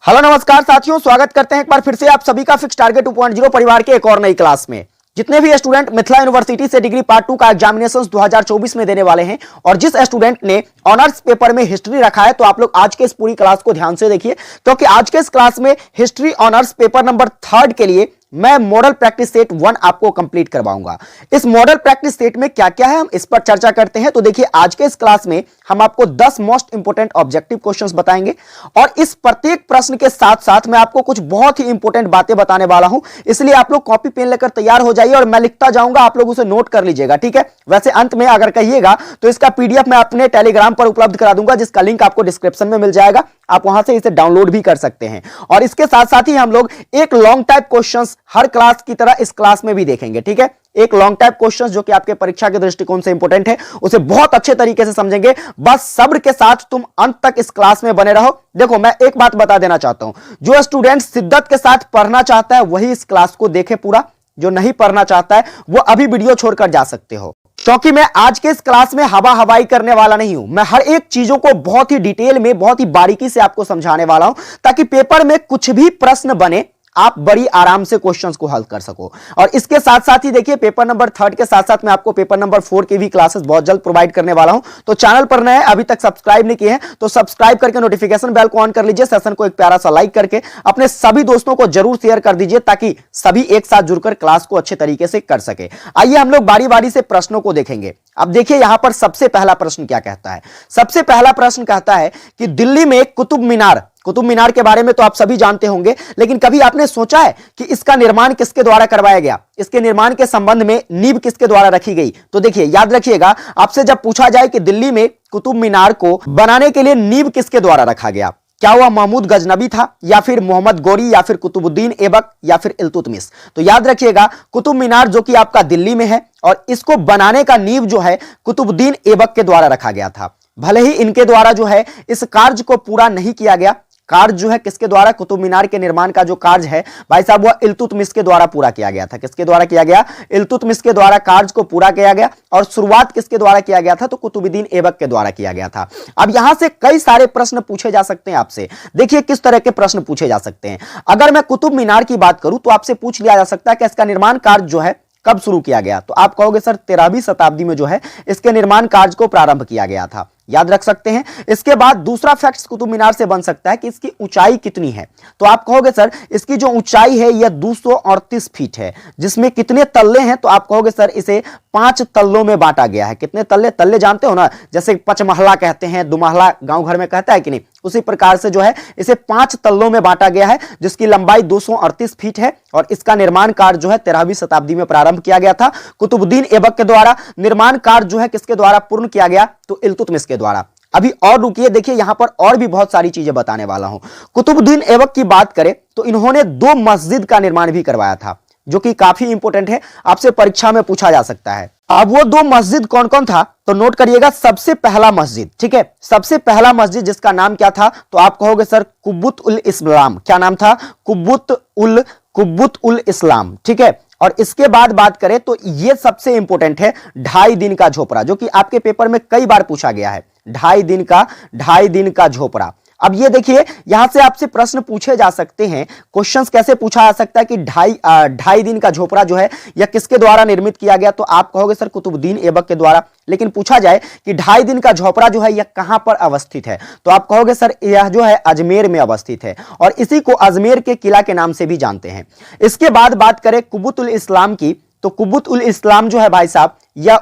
Hello नमस्कार साथियों, स्वागत करते हैं एक बार फिर से आप सभी का फिक्स टारगेट 2.0 परिवार के एक और नई क्लास में। जितने भी स्टूडेंट मिथिला यूनिवर्सिटी से डिग्री पार्ट 2 का एग्जामिनेशंस 2024 में देने वाले हैं और जिस स्टूडेंट ने ऑनर्स पेपर में हिस्ट्री रखा है, तो आप लोग आज के इस पूरी क्लास को ध्यान से देखिए, क्योंकि आज के इस क्लास में हिस्ट्री ऑनर्स पेपर नंबर 3 के लिए मैं मॉडल प्रैक्टिस सेट 1 आपको कंप्लीट करवाऊंगा। इस मॉडल प्रैक्टिस सेट में क्या क्या है हम इस पर चर्चा करते हैं। तो देखिए, आज के इस क्लास में हम आपको 10 मोस्ट इंपोर्टेंट ऑब्जेक्टिव क्वेश्चंस बताएंगे और इस प्रत्येक प्रश्न के साथ साथ मैं आपको कुछ बहुत ही इंपोर्टेंट बातें बताने वाला हूं, इसलिए आप लोग कॉपी पेन लेकर तैयार हो जाइए और मैं लिखता जाऊंगा, आप लोग उसे नोट कर लीजिएगा, ठीक है। वैसे अंत में अगर कहिएगा तो इसका पीडीएफ मैं अपने टेलीग्राम पर उपलब्ध करा दूंगा, जिसका लिंक आपको डिस्क्रिप्शन में मिल जाएगा, आप वहां से इसे डाउनलोड भी कर सकते हैं। और इसके साथ साथ ही हम लोग एक लॉन्ग टाइप क्वेश्चंस हर क्लास की तरह इस क्लास में भी देखेंगे, ठीक है। एक लॉन्ग टाइप क्वेश्चंस जो कि आपके परीक्षा के दृष्टिकोण से इंपॉर्टेंट है, उसे बहुत अच्छे तरीके से समझेंगे। बस सब्र के साथ तुम अंत तक इस क्लास में बने रहो। देखो, मैं एक बात बता देना चाहता हूं, जो स्टूडेंट शिद्दत के साथ पढ़ना चाहता है वही इस क्लास को देखे पूरा, जो नहीं पढ़ना चाहता है वो अभी वीडियो छोड़कर जा सकते हो, क्योंकि मैं आज के इस क्लास में हवा हवाई करने वाला नहीं हूं। मैं हर एक चीजों को बहुत ही डिटेल में, बहुत ही बारीकी से आपको समझाने वाला हूं, ताकि पेपर में कुछ भी प्रश्न बने आप बड़ी आराम से क्वेश्चंस को हल कर सको। और इसके साथ साथ ही देखिए, पेपर नंबर 3 के साथ साथ मैं आपको पेपर नंबर 4 की भी क्लासेस बहुत जल्द प्रोवाइड करने वाला हूं। तो चैनल पर नए अभी तक सब्सक्राइब नहीं किए हैं तो सब्सक्राइब करके नोटिफिकेशन बेल को ऑन कर लीजिए। सेशन को एक प्यारा सा लाइक करके अपने सभी दोस्तों को जरूर शेयर कर दीजिए, ताकि सभी एक साथ जुड़कर क्लास को अच्छे तरीके से कर सके। आइए हम लोग बारी बारी से प्रश्नों को देखेंगे। अब देखिए, यहां पर सबसे पहला प्रश्न क्या कहता है। सबसे पहला प्रश्न कहता है कि दिल्ली में कुतुब मीनार के बारे में तो आप सभी जानते होंगे, लेकिन कभी आपने सोचा है कि इसका निर्माण किसके द्वारा करवाया गया, इसके निर्माण के संबंध में नींव किसके द्वारा रखी गई। तो देखिए, याद रखिएगा, आपसे जब पूछा जाए कि दिल्ली में कुतुब मीनार को बनाने के लिए नींव किसके द्वारा रखा गया, क्या वह महमूद गजनबी था, या फिर मोहम्मद गौरी, या फिर कुतुबुद्दीन ऐबक, या फिर इल्तुतमिश। तो याद रखिएगा, कुतुब मीनार जो कि आपका दिल्ली में है और इसको बनाने का नींव जो है कुतुबुद्दीन ऐबक के द्वारा रखा गया था। भले ही इनके द्वारा जो है इस कार्य को पूरा नहीं किया गया, कार्य जो है किसके द्वारा, कुतुब मीनार के निर्माण का जो कार्य है भाई साहब, वह इल्तुतमिश के द्वारा पूरा किया गया था। किसके द्वारा किया गया? इल्तुतमिश के द्वारा कार्य को पूरा किया गया। और शुरुआत किसके द्वारा किया गया था? तो कुतुबुद्दीन ऐबक के द्वारा किया गया था। अब यहां से कई सारे प्रश्न पूछे जा सकते हैं आपसे। देखिए किस तरह के प्रश्न पूछे जा सकते हैं। अगर मैं कुतुब मीनार की बात करूं तो आपसे पूछ लिया जा सकता है कि इसका निर्माण कार्य जो है कब शुरू किया गया। तो आप कहोगे सर 13वीं शताब्दी में जो है इसके निर्माण कार्य को प्रारंभ किया गया था, याद रख सकते हैं। इसके बाद दूसरा फैक्ट कुतुब मीनार से बन सकता है कि इसकी ऊंचाई कितनी है। तो आप कहोगे सर इसकी जो ऊंचाई है यह 238 फीट है, जिसमें कितने तल्ले हैं? तो आप कहोगे सर इसे 5 तल्लों में बांटा गया है। कितने तल्ले? तल्ले जानते हो ना, जैसे पचमहला कहते हैं, दुमहला गांव घर में कहता है कि नहीं, उसी प्रकार से जो है इसे 5 तल्लों में बांटा गया है, जिसकी लंबाई 238 फीट है। और इसका निर्माण कार्य जो है 13वीं शताब्दी में प्रारंभ किया गया था कुतुबुद्दीन ऐबक के द्वारा। निर्माण कार्य जो है किसके द्वारा पूर्ण किया गया? तो इल्तुतमिश के द्वारा। अभी और रुकिए, देखिए यहां पर और भी बहुत सारी चीजें बताने वाला हूं। कुतुबुद्दीन ऐबक की बात करें तो इन्होंने 2 मस्जिद का निर्माण भी करवाया था, जो कि काफी इंपोर्टेंट है, आपसे परीक्षा में पूछा जा सकता है। अब वो 2 मस्जिद कौन कौन था? तो नोट करिएगा, सबसे पहला मस्जिद, ठीक है, सबसे पहला मस्जिद जिसका नाम क्या था? तो आप कहोगे सर कुब्बत उल इस्लाम। क्या नाम था? कुब्बत उल इस्लाम, ठीक है। और इसके बाद बात करें तो ये सबसे इंपॉर्टेंट है 2.5 दिन का झोपड़ा, जो कि आपके पेपर में कई बार पूछा गया है। 2.5 दिन का झोपड़ा। अब ये देखिए, यहां से आपसे प्रश्न पूछे जा सकते हैं। क्वेश्चंस कैसे पूछा जा सकता है कि 2.5 दिन का झोपड़ा जो है यह किसके द्वारा निर्मित किया गया? तो आप कहोगे सर कुतुबुद्दीन ऐबक के द्वारा। लेकिन पूछा जाए कि 2.5 दिन का झोपड़ा जो है यह कहां पर अवस्थित है? तो आप कहोगे सर यह जो है अजमेर में अवस्थित है, और इसी को अजमेर के किला के नाम से भी जानते हैं। इसके बाद बात करें कुब्बत उल इस्लाम की, तो कुब्बत उल इस्लाम जो है भाई साहब, यह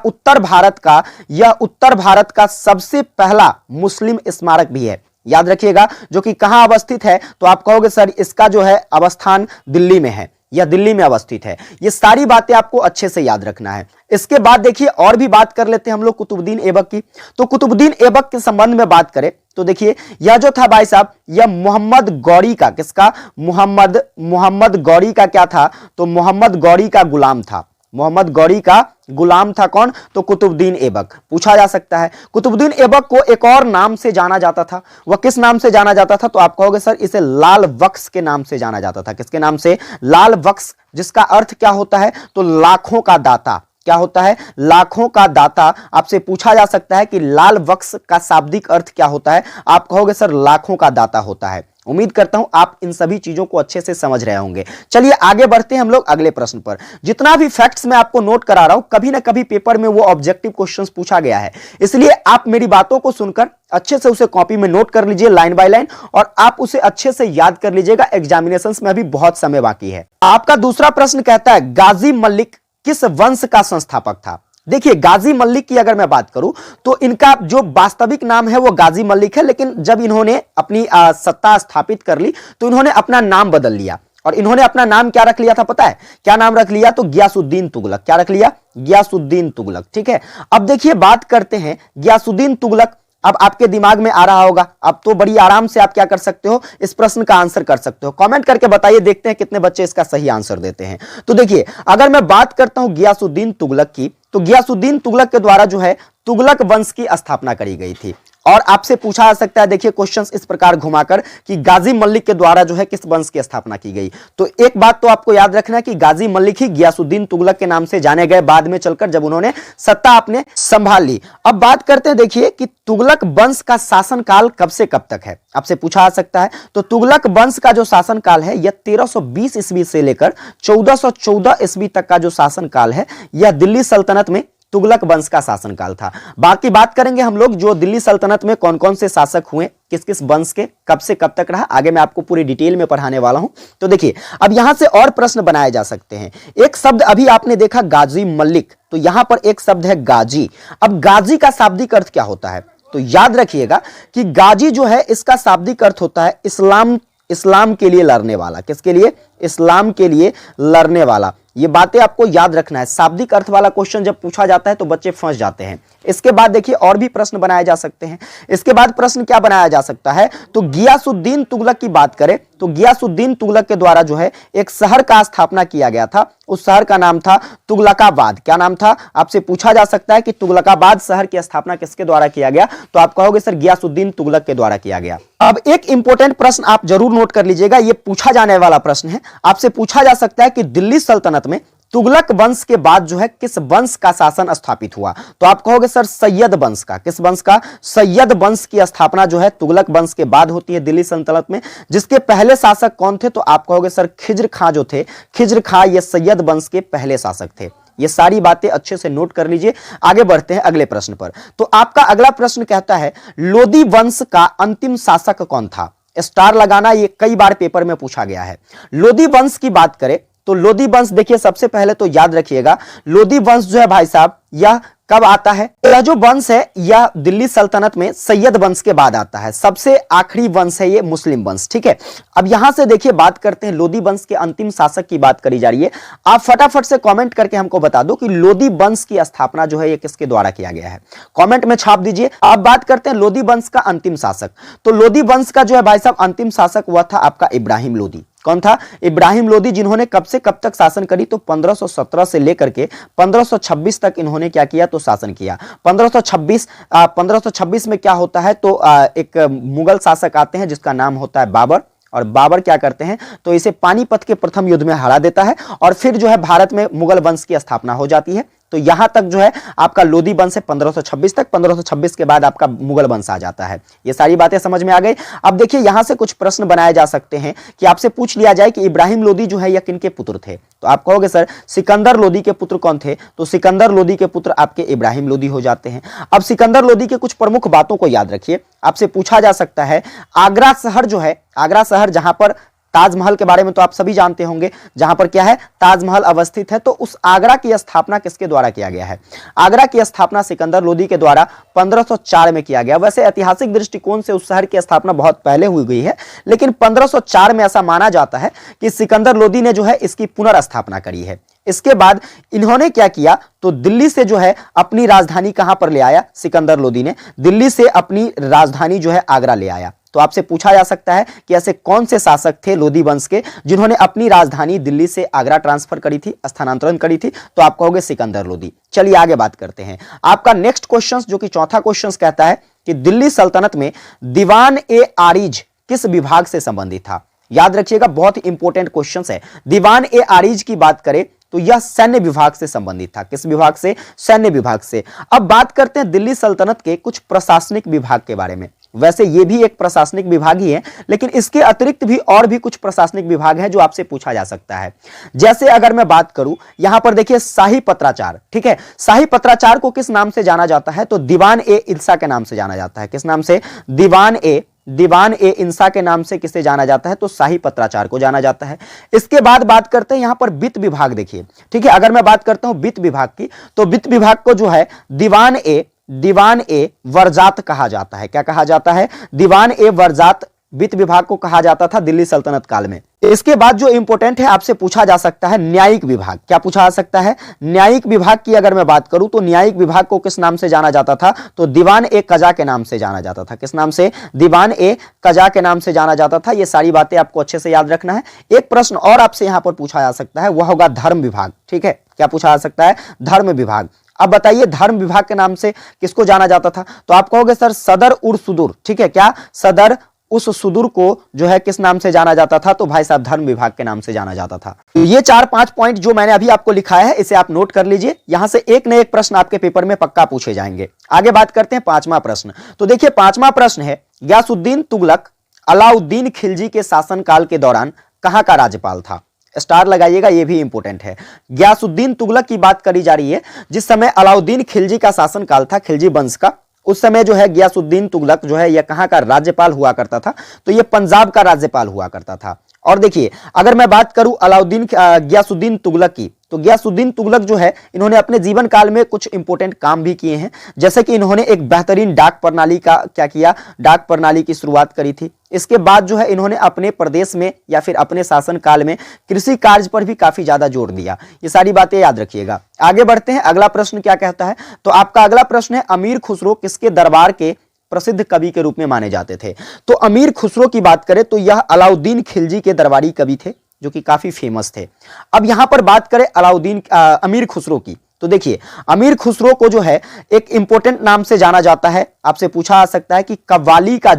उत्तर भारत का सबसे पहला मुस्लिम स्मारक भी है, याद रखिएगा, जो कि कहां अवस्थित है? तो आप कहोगे सर इसका जो है अवस्थान दिल्ली में है, या दिल्ली में अवस्थित है। ये सारी बातें आपको अच्छे से याद रखना है। इसके बाद देखिए और भी बात कर लेते हैं हम लोग कुतुबुद्दीन ऐबक की। तो कुतुबुद्दीन ऐबक के संबंध में बात करें तो देखिए, यह जो था भाई साहब, यह मोहम्मद गौरी का, किसका? मोहम्मद गौरी का क्या था? तो मोहम्मद गौरी का गुलाम था। मोहम्मद गौरी का गुलाम था कौन? तो कुतुबुद्दीन ऐबक। पूछा जा सकता है। कुतुबुद्दीन ऐबक को एक और नाम से जाना जाता था। वह किस नाम से जाना जाता था? तो आप कहोगे सर इसे लाल बख्श के नाम से जाना जाता था। किसके नाम से? लाल बख्श, जिसका अर्थ क्या होता है? तो लाखों का दाता। क्या होता है? लाखों का दाता। आपसे पूछा जा सकता है कि लाल बक्स का शाब्दिक अर्थ क्या होता है? आप कहोगे सर लाखों का दाता होता है। उम्मीद करता हूं आप इन सभी चीजों को अच्छे से समझ रहे होंगे। चलिए आगे बढ़ते हैं हम लोग अगले प्रश्न पर। जितना भी फैक्ट्स मैं आपको नोट करा रहा हूं, कभी ना कभी पेपर में वो ऑब्जेक्टिव क्वेश्चंस पूछा गया है, इसलिए आप मेरी बातों को सुनकर अच्छे से उसे कॉपी में नोट कर लीजिए लाइन बाय लाइन, और आप उसे अच्छे से याद कर लीजिएगा। एग्जामिनेशंस में अभी बहुत समय बाकी है। आपका दूसरा प्रश्न कहता है गाजी मलिक किस वंश का संस्थापक था? देखिए गाजी मलिक की अगर मैं बात करूं तो इनका जो वास्तविक नाम है वो गाजी मलिक है, लेकिन जब इन्होंने अपनी सत्ता स्थापित कर ली तो इन्होंने अपना नाम बदल लिया, और इन्होंने अपना नाम क्या रख लिया था पता है? क्या नाम रख लिया? तो गियासुद्दीन तुगलक। क्या रख लिया? गियासुद्दीन तुगलक। ठीक है, अब देखिए बात करते हैं गियासुद्दीन तुगलक। अब आपके दिमाग में आ रहा होगा, अब तो बड़ी आराम से आप क्या कर सकते हो, इस प्रश्न का आंसर कर सकते हो। कमेंट करके बताइए, देखते हैं कितने बच्चे इसका सही आंसर देते हैं। तो देखिए अगर मैं बात करता हूं गियासुद्दीन तुगलक की, तो गियासुद्दीन तुगलक के द्वारा जो है तुगलक वंश की स्थापना करी गई थी। और आपसे पूछा जा सकता है, देखिए क्वेश्चंस इस प्रकार घुमाकर कि गाजी मलिक के द्वारा जो है किस वंश की स्थापना की गई। तो एक बात तो आपको याद रखना है कि गाजी मलिक ही गियासुद्दीन तुगलक के नाम से जाने गए बाद में चलकर, जब उन्होंने सत्ता आपने संभाल ली। अब बात करते हैं देखिए कि तुगलक वंश का शासनकाल कब से कब तक है, आपसे पूछा जा सकता है। तो तुगलक वंश का जो शासनकाल है यह 1320 ईस्वी से लेकर 1414 ईस्वी तक का जो शासनकाल है, यह दिल्ली सल्तनत में तुगलक वंश का शासनकाल था। बाकी बात करेंगे हम लोग जो दिल्ली सल्तनत में कौन कौन से शासक हुए, किस किस वंश के, कब से कब तक रहा, आगे मैं आपको पूरी डिटेल में पढ़ाने वाला हूं। तो देखिए अब यहां से और प्रश्न बनाए जा सकते हैं। एक शब्द अभी आपने देखा गाजी मलिक, तो यहां पर एक शब्द है गाजी। अब गाजी का शाब्दिक अर्थ क्या होता है? तो याद रखिएगा कि गाजी जो है इसका शाब्दिक अर्थ होता है इस्लाम के लिए लड़ने वाला। किसके लिए? इस्लाम के लिए लड़ने वाला। ये बातें आपको याद रखना है। शाब्दिक अर्थ वाला क्वेश्चन जब पूछा जाता है तो बच्चे फंस जाते हैं। इसके बाद देखिए और भी प्रश्न बनाए जा सकते हैं। इसके बाद प्रश्न क्या बनाया जा सकता है? तो गियासुद्दीन तुगलक की बात करें तो गियासुद्दीन तुगलक के द्वारा जो है एक शहर का स्थापना किया गया था। उस शहर का नाम था तुगलकाबाद। क्या नाम था? आपसे पूछा जा सकता है कि तुगलकाबाद शहर की स्थापना किसके द्वारा किया गया, तो आप कहोगे सर गियासुद्दीन तुगलक के द्वारा किया गया। अब एक इंपॉर्टेंट प्रश्न आप जरूर नोट कर लीजिएगा, यह पूछा जाने वाला प्रश्न है। आपसे पूछा जा सकता है कि दिल्ली सल्तनत में तुगलक वंश के बाद जो है किस वंश का शासन स्थापित हुआ, तो आप कहोगे सर सैयद वंश का। किस वंश का? सैयद वंश की स्थापना जो है तुगलक वंश के बाद होती है दिल्ली सल्तनत में। जिसके पहले शासक कौन थे? तो आप कहोगे सर खिज्र खां जो थे, खिज्र खां ये सैयद वंश के पहले शासक थे। ये सारी बातें अच्छे से नोट कर लीजिए। आगे बढ़ते हैं अगले प्रश्न पर। तो आपका अगला प्रश्न कहता है लोदी वंश का अंतिम शासक कौन था? स्टार लगाना, ये कई बार पेपर में पूछा गया है। लोदी वंश की बात करें तो लोदी वंश देखिए सबसे पहले तो याद रखिएगा, लोदी वंश जो है भाई साहब यह कब आता है? यह जो वंश है यह दिल्ली सल्तनत में सैयद वंश के बाद आता है। सबसे आखिरी वंश है ये मुस्लिम वंश। ठीक है, अब यहां से देखिए बात करते हैं लोदी वंश के अंतिम शासक की बात करी जा रही है। आप फटाफट से कमेंट करके हमको बता दो कि लोदी वंश की स्थापना जो है ये किसके द्वारा किया गया है, कमेंट में छाप दीजिए। अब बात करते हैं लोदी वंश का अंतिम शासक। तो लोदी वंश का जो है भाई साहब अंतिम शासक हुआ था आपका इब्राहिम लोदी। कौन था? इब्राहिम लोदी, जिन्होंने कब से कब तक शासन करी? तो 1517 से लेकर के 1526 तक इन्होंने क्या किया? तो शासन किया। 1526 में क्या होता है? तो एक मुगल शासक आते हैं जिसका नाम होता है बाबर, और बाबर क्या करते हैं? तो इसे पानीपत के प्रथम युद्ध में हरा देता है, और फिर जो है भारत में मुगल वंश की स्थापना हो जाती है। तो यहां तक जो है आपका लोदी वंश है 1526 तक। 1526 के बाद आपका मुगल वंश आ जाता है। ये सारी बातें समझ में आ गई। अब देखिए यहां से कुछ प्रश्न बनाए जा सकते हैं कि आपसे पूछ लिया जाए कि इब्राहिम लोदी जो है यह किनके पुत्र थे, तो आप कहोगे सर सिकंदर लोदी के पुत्र कौन थे? तो सिकंदर लोदी के पुत्र आपके इब्राहिम लोदी हो जाते हैं। अब सिकंदर लोदी के कुछ प्रमुख बातों को याद रखिए। आपसे पूछा जा सकता है आगरा शहर जो है, आगरा शहर जहां पर ताजमहल के बारे में तो आप सभी जानते होंगे, जहां पर क्या है ताजमहल अवस्थित है, तो उस आगरा की स्थापना किसके द्वारा किया गया है? आगरा की स्थापना सिकंदर लोदी के द्वारा 1504 में किया गया। वैसे ऐतिहासिक दृष्टिकोण से उस शहर की स्थापना बहुत पहले हुई गई है, लेकिन 1504 में ऐसा माना जाता है कि सिकंदर लोदी ने जो है इसकी पुनर्स्थापना करी है। इसके बाद इन्होंने क्या किया? तो दिल्ली से जो है अपनी राजधानी कहां पर ले आया? सिकंदर लोदी ने दिल्ली से अपनी राजधानी जो है आगरा ले आया। तो आपसे पूछा जा सकता है कि ऐसे कौन से शासक थे लोदी वंश के जिन्होंने अपनी राजधानी दिल्ली से आगरा ट्रांसफर करी थी, स्थानांतरण करी थी? तो आप कहोगे सिकंदर लोदी। चलिए आगे बात करते हैं। आपका नेक्स्ट क्वेश्चन जो कि चौथा क्वेश्चन कहता है कि दिल्ली सल्तनत में दीवान ए आरिज किस विभाग से संबंधित था? याद रखिएगा, बहुत ही इंपॉर्टेंट क्वेश्चन है। दीवान ए आरिज की बात करें तो यह सैन्य विभाग से संबंधित था। किस विभाग से? सैन्य विभाग से। अब बात करते हैं दिल्ली सल्तनत के कुछ प्रशासनिक विभाग के बारे में। वैसे ये भी एक प्रशासनिक विभाग ही है, लेकिन इसके अतिरिक्त भी और भी कुछ प्रशासनिक विभाग है जो आपसे पूछा जा सकता है। जैसे अगर मैं बात करूं, यहां पर देखिए शाही पत्राचार, ठीक है। शाही पत्राचार को किस नाम से जाना जाता है? तो दीवान ए इल्सा के नाम से जाना जाता है। किस नाम से? दीवान ए इंसा के नाम से किसे जाना जाता है? तो शाही पत्राचार को जाना जाता है। इसके बाद बात करते हैं यहां पर वित्त विभाग। देखिए, ठीक है, अगर मैं बात करता हूं वित्त विभाग की, तो वित्त विभाग को जो है दीवान ए वर्जात कहा जाता है। क्या कहा जाता है? दीवान ए वर्जात वित्त विभाग को कहा जाता था दिल्ली सल्तनत काल में। इसके बाद जो इंपॉर्टेंट है, आपसे पूछा जा सकता है न्यायिक विभाग। क्या पूछा जा सकता है? न्यायिक विभाग की अगर मैं बात करूं तो न्यायिक विभाग को किस नाम से जाना जाता था? तो दीवान ए कजा के नाम से जाना जाता था। किस नाम से? दीवान ए कजा के नाम से जाना जाता था। ये सारी बातें आपको अच्छे से याद रखना है। एक प्रश्न और आपसे यहां पर पूछा जा सकता है, वह होगा धर्म विभाग। ठीक है, क्या पूछा जा सकता है? धर्म विभाग। अब बताइए धर्म विभाग के नाम से किसको जाना जाता था? तो आप कहोगे सर सदर उर सुदूर। ठीक है, क्या? सदर उस सुदूर को जो है किस नाम से जाना जाता था? तो भाई साहब धर्म विभाग के नाम से जाना जाता था। ये 4-5 पॉइंट जो मैंने अभी आपको लिखाया है, इसे आप नोट कर लीजिए। यहां से एक न एक प्रश्न आपके पेपर में पक्का पूछे जाएंगे। आगे बात करते हैं 5वां प्रश्न। तो देखिए 5वां प्रश्न है, गयासुद्दीन तुगलक अलाउद्दीन खिलजी के शासनकाल के दौरान कहां का राज्यपाल था? स्टार लगाइएगा, ये भी इंपॉर्टेंट है। गयासुद्दीन तुगलक की बात करी जा रही है, जिस समय अलाउद्दीन खिलजी का शासनकाल था, खिलजी वंश का, उस समय जो है गयासुद्दीन तुगलक जो है यह कहां का राज्यपाल हुआ करता था? तो यह पंजाब का राज्यपाल हुआ करता था। और देखिए अगर मैं बात करूं गयासुद्दीन तुगलक की, तो गयासुद्दीन तुगलक जो है इन्होंने अपने जीवन काल में कुछ इंपॉर्टेंट काम भी किए हैं। जैसे कि इन्होंने एक बेहतरीन डाक प्रणाली का क्या किया? डाक प्रणाली की शुरुआत करी थी। इसके बाद जो है इन्होंने अपने प्रदेश में या फिर अपने शासन काल में कृषि कार्य पर भी काफी ज्यादा जोर दिया। ये सारी बातें याद रखिएगा। आगे बढ़ते हैं, अगला प्रश्न क्या कहता है? तो आपका अगला प्रश्न है, अमीर खुसरो किसके दरबार के प्रसिद्ध कवि के रूप में माने जाते थे? तो अमीर खुसरो की बात करें तो यह अलाउद्दीन खिलजी के दरबारी कवि थे, जो कि काफी फेमस थे। अब यहां पर बात करें अमीर खुसरो की, तो देखिए अमीर खुसरो को जो है एक इंपॉर्टेंट नाम से जाना जाता है। आपसे पूछा जा सकता है कि कव्वाली का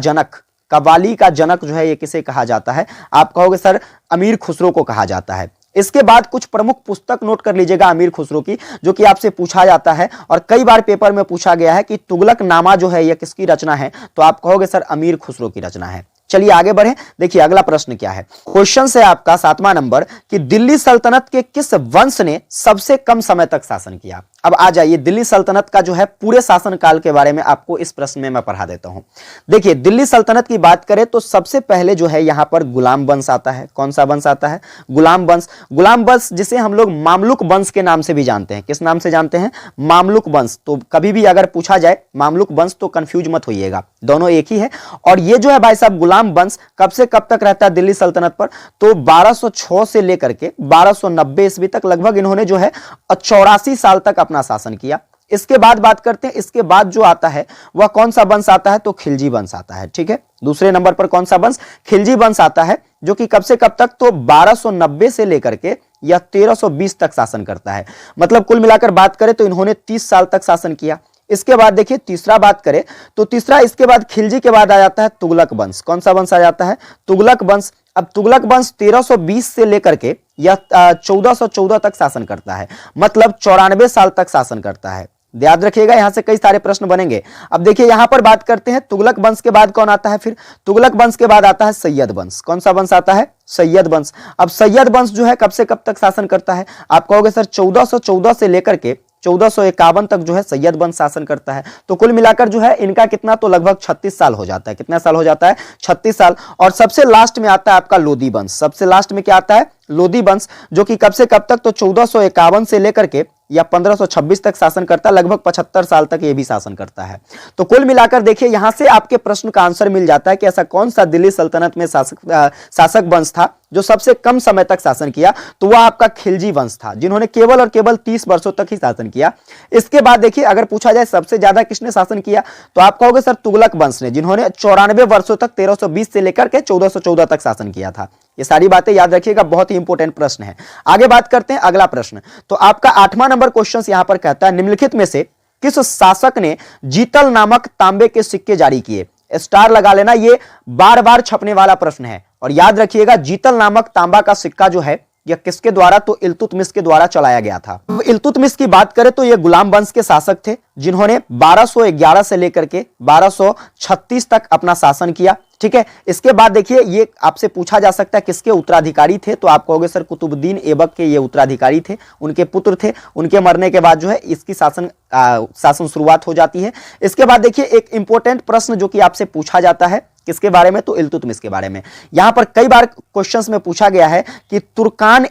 जनक जो है ये किसे कहा जाता है? आप कहोगे सर अमीर खुसरो को कहा जाता है। इसके बाद कुछ प्रमुख पुस्तक नोट कर लीजिएगा अमीर खुसरो की, जो कि आपसे पूछा जाता है और कई बार पेपर में पूछा गया है कि तुगलकनामा जो है यह किसकी रचना है? तो आप कहोगे सर अमीर खुसरो की रचना है। चलिए आगे बढ़े, देखिए अगला प्रश्न क्या है। क्वेश्चन है आपका 7वां नंबर कि दिल्ली सल्तनत के किस वंश ने सबसे कम समय तक शासन किया? अब आ जाइए, दिल्ली सल्तनत का जो है पूरे शासनकाल के बारे में आपको इस प्रश्न में मैं पढ़ा देता हूं। देखिए दिल्ली सल्तनत की बात करें तो सबसे पहले जो है यहां पर गुलाम वंश आता है। कौन सा वंश आता है? गुलाम वंश। गुलाम वंश जिसे हम लोग मामलुक वंश के नाम से भी जानते हैं। किस नाम से जानते हैं? मामलुक वंश। तो कभी भी अगर पूछा जाए मामलुक वंश तो कंफ्यूज मत होइएगा, दोनों एक ही है। और ये जो है भाई साहब गुलाम वंश कब से कब तक रहता है दिल्ली सल्तनत पर? तो 1206 से लेकर के 1290 ईस्वी तक लगभग इन्होंने जो है 84 साल तक अपना शासन किया। इसके बाद बात करते हैं, इसके बाद जो आता है वह कौन सा वंश आता है? तो खिलजी वंश आता है। ठीक है, दूसरे नंबर पर कौन सा वंश? खिलजी वंश आता है, जो कि कब से कब तक? तो 1290 से लेकर के या 1320 तक शासन करता है। मतलब कुल मिलाकर बात करें तो इन्होंने 30 साल तक शासन किया। इसके बाद देखिए तीसरा बात करें तो तीसरा, इसके बाद खिलजी के बाद आ जाता है तुगलक वंश। कौन सा वंश आ जाता है? तुगलक वंश। अब तुगलक वंश 1320 से लेकर के या 1414 तक शासन करता है, मतलब 94 साल तक शासन करता है। याद रखिएगा, यहां से कई सारे प्रश्न बनेंगे। अब देखिए यहां पर बात करते हैं तुगलक वंश के बाद कौन आता है? फिर तुगलक वंश के बाद आता है सैयद वंश। कौन सा वंश आता है? सैयद वंश। अब सैयद वंश जो है कब से कब तक शासन करता है? आप कहोगे सर 1414 से लेकर के 1451 तक जो है सैयद वंश शासन करता है। तो कुल मिलाकर जो है इनका कितना? तो लगभग 36 साल हो जाता है। कितना साल हो जाता है? 36 साल। और सबसे लास्ट में आता है आपका लोदी वंश। सबसे लास्ट में क्या आता है? लोदी वंश, जो कि कब से कब तक? तो 1451 से लेकर के या 1526 तक शासन करता है, लगभग 75 साल तक ये भी शासन करता है। तो कुल मिलाकर देखिए यहां से आपके प्रश्न का आंसर मिल जाता है कि ऐसा कौन सा दिल्ली सल्तनत में शासक वंश था जो सबसे कम समय तक शासन किया? तो वह आपका खिलजी वंश था, जिन्होंने केवल और केवल 30 वर्षों तक ही शासन किया। इसके बाद देखिए अगर पूछा जाए सबसे ज्यादा किसने शासन किया, तो आप कहोगे सर तुगलक वंश ने, जिन्होंने 94 वर्षों तक 1320 से लेकर के 1414 तक शासन किया था। ये सारी बातें याद रखिएगा, बहुत ही इंपॉर्टेंट प्रश्न है। आगे बात करते हैं अगला प्रश्न। तो आपका 8वां नंबर क्वेश्चन यहां पर कहता है, निम्नलिखित में से किस शासक ने जीतल नामक तांबे के सिक्के जारी किए? स्टार लगा लेना, ये बार बार छपने वाला प्रश्न है। और याद रखिएगा जीतल नामक तांबा का सिक्का जो है यह किसके द्वारा? तो इल्तुतमिश के द्वारा चलाया गया था। इल्तुतमिश की बात करें तो यह गुलाम वंश के शासक थे जिन्होंने 1211 से लेकर के 1236 तक अपना शासन किया। ठीक है, इसके बाद देखिए ये आपसे पूछा जा सकता है किसके उत्तराधिकारी थे, तो आप कहोगे सर कुतुबुद्दीन ऐबक के ये उत्तराधिकारी थे, उनके पुत्र थे। उनके मरने के बाद जो है इसकी शासन शुरुआत हो जाती है। इसके बाद देखिए एक इंपॉर्टेंट प्रश्न जो कि आपसे पूछा जाता है किसके बारे में? तो इल्तुतमिश के बारे में। यहां पर कई बार क्वेश्चंस में पूछा गया है कि तुर्कान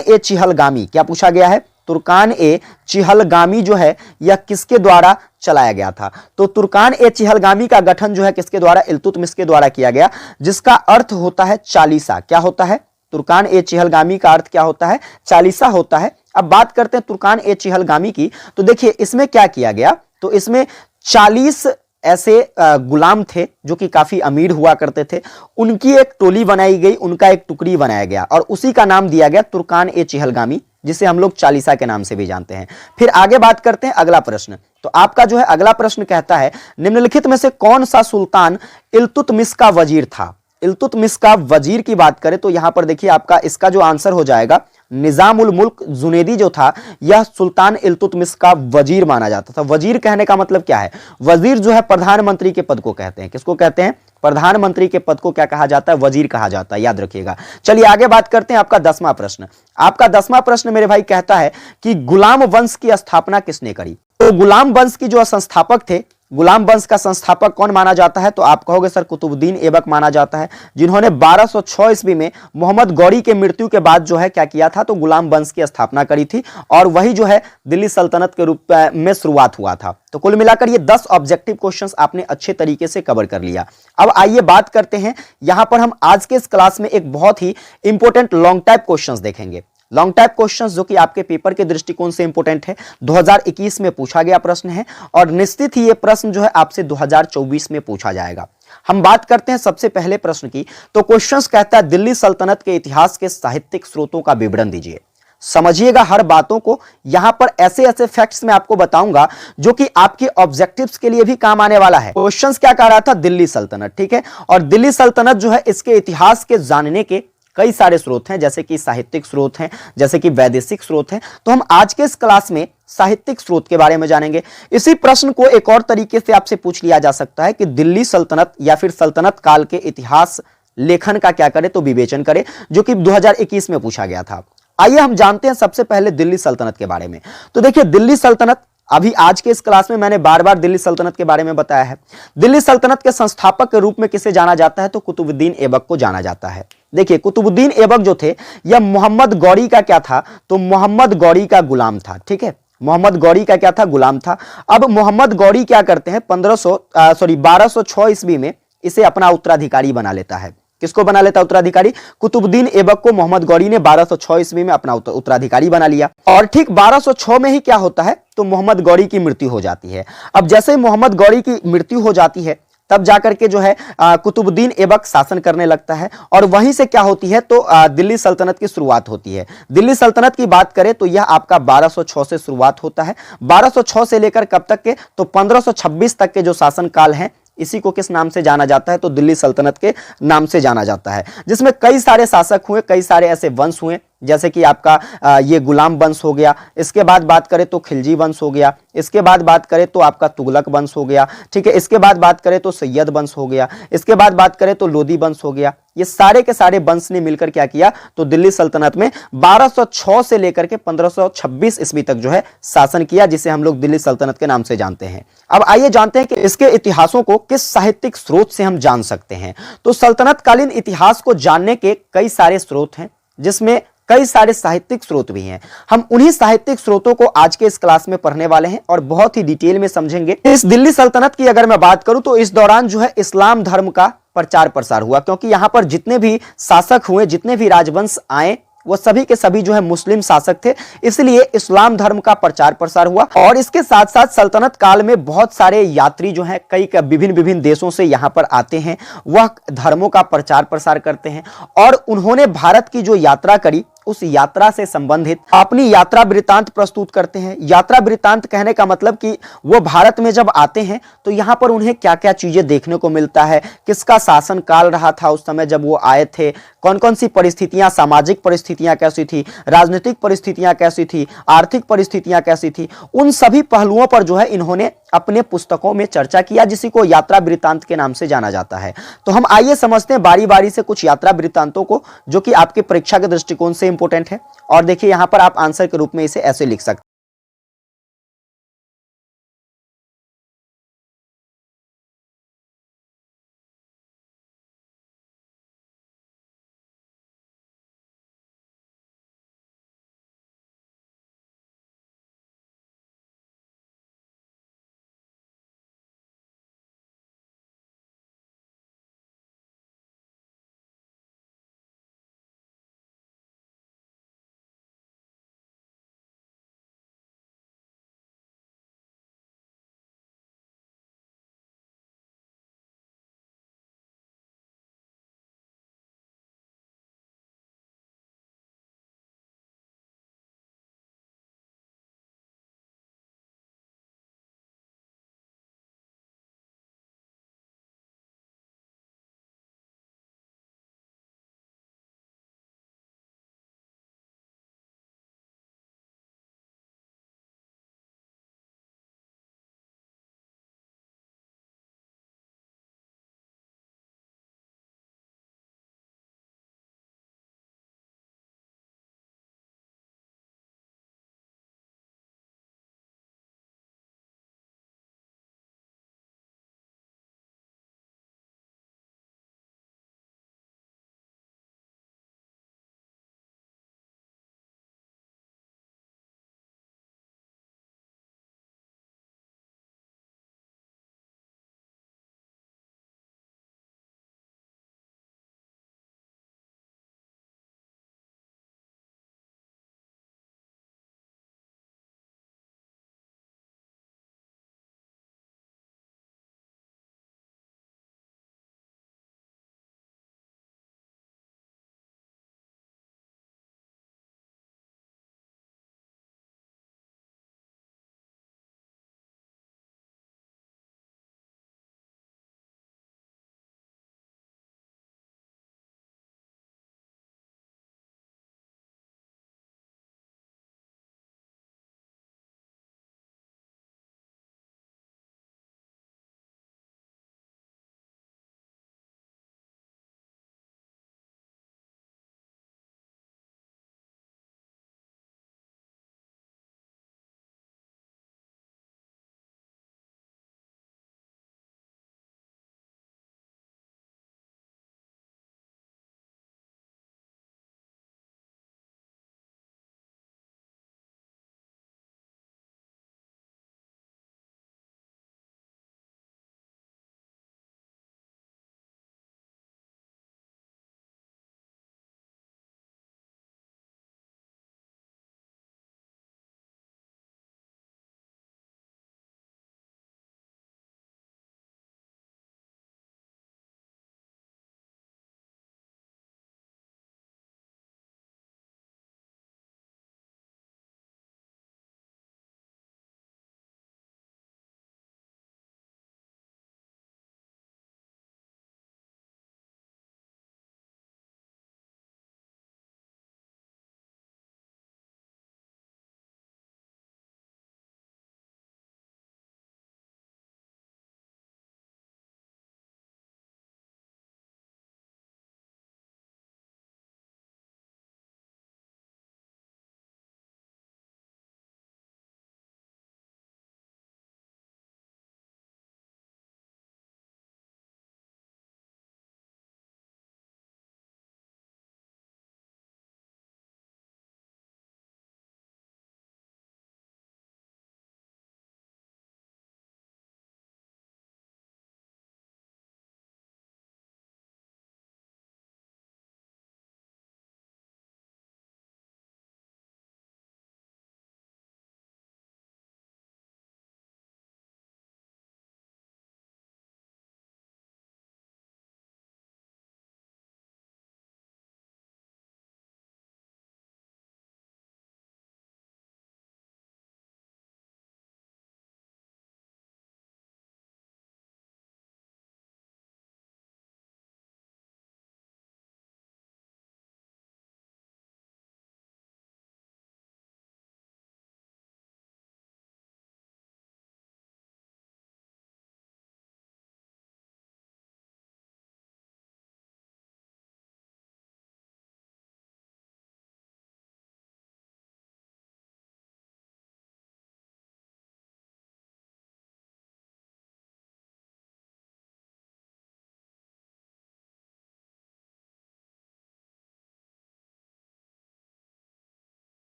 ए चिहलगामी, क्या पूछा गया है? तुर्कान ए चिहलगामी जो है यह किसके द्वारा चलाया गया था? तो तुर्कान ए चिहलगामी का गठन जो है किसके द्वारा? इल्तुतमिश के द्वारा किया गया, जिसका अर्थ होता है चालीसा। क्या होता है? तुर्कान ए चिहलगामी का अर्थ क्या होता है? चालीसा होता है। अब बात करते हैं तुर्कान ए चिहलगामी की, तो देखिए इसमें क्या किया गया? तो इसमें 40 ऐसे गुलाम थे जो कि काफी अमीर हुआ करते थे, उनकी एक टोली बनाई गई, उनका एक टुकड़ी बनाया गया और उसी का नाम दिया गया तुर्कान ए चिहलगामी, जिसे हम लोग चालीसा के नाम से भी जानते हैं। फिर आगे बात करते हैं अगला प्रश्न। तो आपका जो है अगला प्रश्न कहता है निम्नलिखित में से कौन सा सुल्तान इल्तुतमिश का वजीर था? इल्तुतमिश का वजीर की बात करें तो यहां पर देखिए आपका इसका जो आंसर हो जाएगा निजामुल मुल्क जुनैदी जो था यह सुल्तान इल्तुतमिश का वजीर माना जाता था। वजीर कहने का मतलब क्या है? वजीर जो है प्रधानमंत्री के पद को कहते हैं। किसको कहते हैं? प्रधानमंत्री के पद को क्या कहा जाता है? वजीर कहा जाता है, याद रखिएगा। चलिए आगे बात करते हैं आपका 10वां प्रश्न। आपका 10वां प्रश्न मेरे भाई कहता है कि गुलाम वंश की स्थापना किसने करी? तो गुलाम वंश की जो संस्थापक थे, गुलाम वंश का संस्थापक कौन माना जाता है? तो आप कहोगे सर कुतुबुद्दीन ऐबक माना जाता है, जिन्होंने 1206 ईस्वी में मोहम्मद गौरी के मृत्यु के बाद जो है क्या किया था? तो गुलाम वंश की स्थापना करी थी और वही जो है दिल्ली सल्तनत के रूप में शुरुआत हुआ था। तो कुल मिलाकर ये 10 ऑब्जेक्टिव क्वेश्चंस आपने अच्छे तरीके से कवर कर लिया। अब आइए बात करते हैं, यहां पर हम आज के इस क्लास में एक बहुत ही इंपॉर्टेंट लॉन्ग टाइप क्वेश्चंस देखेंगे। लॉन्ग टाइप क्वेश्चंस जो कि आपके पेपर के दृष्टिकोण से इंपॉर्टेंट है, 2021 में पूछा गया प्रश्न है और निश्चित ही ये प्रश्न जो है आपसे 2024 में पूछा जाएगा। हम बात करते हैं सबसे पहले प्रश्न की। तो क्वेश्चंस कहता है दिल्ली सल्तनत के इतिहास के साहित्यिक स्रोतों का विवरण दीजिए। समझिएगा हर बातों को, यहां पर ऐसे ऐसे फैक्ट्स मैं आपको बताऊंगा जो कि आपके ऑब्जेक्टिव्स के लिए भी काम आने वाला है। क्वेश्चंस क्या कह रहा था? दिल्ली सल्तनत, ठीक है। और दिल्ली सल्तनत जो है इसके इतिहास के जानने के कई सारे स्रोत हैं, जैसे कि साहित्यिक स्रोत हैं, जैसे कि वैदेशिक स्रोत हैं। तो हम आज के इस क्लास में साहित्यिक स्रोत के बारे में जानेंगे। इसी प्रश्न को एक और तरीके से आपसे पूछ लिया जा सकता है कि दिल्ली सल्तनत या फिर सल्तनत काल के इतिहास लेखन का क्या करें? तो विवेचन करें, जो कि 2021 में पूछा गया था। आइए हम जानते हैं सबसे पहले दिल्ली सल्तनत के बारे में। तो देखिए दिल्ली सल्तनत, अभी आज के इस क्लास में मैंने बार बार दिल्ली सल्तनत के बारे में बताया है। दिल्ली सल्तनत के संस्थापक के रूप में किसे जाना जाता है? तो कुतुबुद्दीन ऐबक को जाना जाता है। देखिए कुतुबुद्दीन ऐबक जो थे यह मोहम्मद गौरी का क्या था? तो मोहम्मद गौरी का गुलाम था, ठीक है। मोहम्मद गौरी का क्या था? गुलाम था। अब मोहम्मद गौरी क्या करते हैं? 1206 ईस्वी में इसे अपना उत्तराधिकारी बना लेता है। किसको बना लेता उत्तराधिकारी? कुतुबुद्दीन ऐबक को मोहम्मद गौरी ने 1206 ईस्वी में अपना उत्तराधिकारी बना लिया। और ठीक 1206 में ही क्या होता है? तो मोहम्मद गौरी की मृत्यु हो जाती है। अब जैसे मोहम्मद गौरी की मृत्यु हो जाती है तब जाकर के जो है कुतुबुद्दीन ऐबक शासन करने लगता है और वहीं से क्या होती है? तो दिल्ली सल्तनत की शुरुआत होती है। दिल्ली सल्तनत की बात करें तो यह आपका 1206 से शुरुआत होता है। 1206 से लेकर कब तक के? तो 1526 तक के जो शासन काल है इसी को किस नाम से जाना जाता है? तो दिल्ली सल्तनत के नाम से जाना जाता है, जिसमें कई सारे शासक हुए, कई सारे ऐसे वंश हुए, जैसे कि आपका ये गुलाम वंश हो गया। इसके बाद बात करें तो खिलजी वंश हो गया। इसके बाद बात करें तो आपका तुगलक वंश हो गया, ठीक है। इसके बाद बात करें तो सैयद वंश हो गया। इसके बाद बात करें तो लोदी वंश हो गया। ये सारे के सारे वंश ने मिलकर क्या किया? तो दिल्ली सल्तनत में 1206 से लेकर के 1526 ईस्वी तक जो है शासन किया, जिसे हम लोग दिल्ली सल्तनत के नाम से जानते हैं। अब आइए जानते हैं कि इसके इतिहासों को किस साहित्यिक स्रोत से हम जान सकते हैं। तो सल्तनत कालीन इतिहास को जानने के कई सारे स्रोत हैं, जिसमें कई सारे साहित्यिक स्रोत भी हैं। हम उन्हीं साहित्यिक स्रोतों को आज के इस क्लास में पढ़ने वाले हैं और बहुत ही डिटेल में समझेंगे। इस दिल्ली सल्तनत की अगर मैं बात करूं तो इस दौरान जो है इस्लाम धर्म का प्रचार प्रसार हुआ, क्योंकि यहां पर जितने भी शासक हुए, जितने भी राजवंश आए, वो सभी के सभी जो है मुस्लिम शासक थे, इसलिए इस्लाम धर्म का प्रचार प्रसार हुआ। और इसके साथ साथ सल्तनत काल में बहुत सारे यात्री जो हैं कई विभिन्न देशों से यहाँ पर आते हैं, वह धर्मों का प्रचार प्रसार करते हैं और उन्होंने भारत की जो यात्रा करी उस यात्रा से संबंधित अपनी यात्रा वृत्तांत प्रस्तुत करते हैं। यात्रा वृत्तांत कहने का मतलब कि वो भारत में जब आते हैं तो यहाँ पर उन्हें क्या क्या चीजें देखने को मिलता है, किसका शासन काल रहा था उस समय जब वो आए थे, कौन कौन सी परिस्थितियां, सामाजिक परिस्थितियां कैसी थी, राजनीतिक परिस्थितियां कैसी थी, आर्थिक परिस्थितियां कैसी थी, उन सभी पहलुओं पर जो है इन्होंने अपने पुस्तकों में चर्चा किया, जिसी को यात्रा वृत्तांत के नाम से जाना जाता है। तो हम आइए समझते हैं बारी बारी से कुछ यात्रा वृत्तांतों को, जो कि आपके परीक्षा के दृष्टिकोण से इंपॉर्टेंट है। और देखिए यहाँ पर आप आंसर के रूप में इसे ऐसे लिख सकते हैं।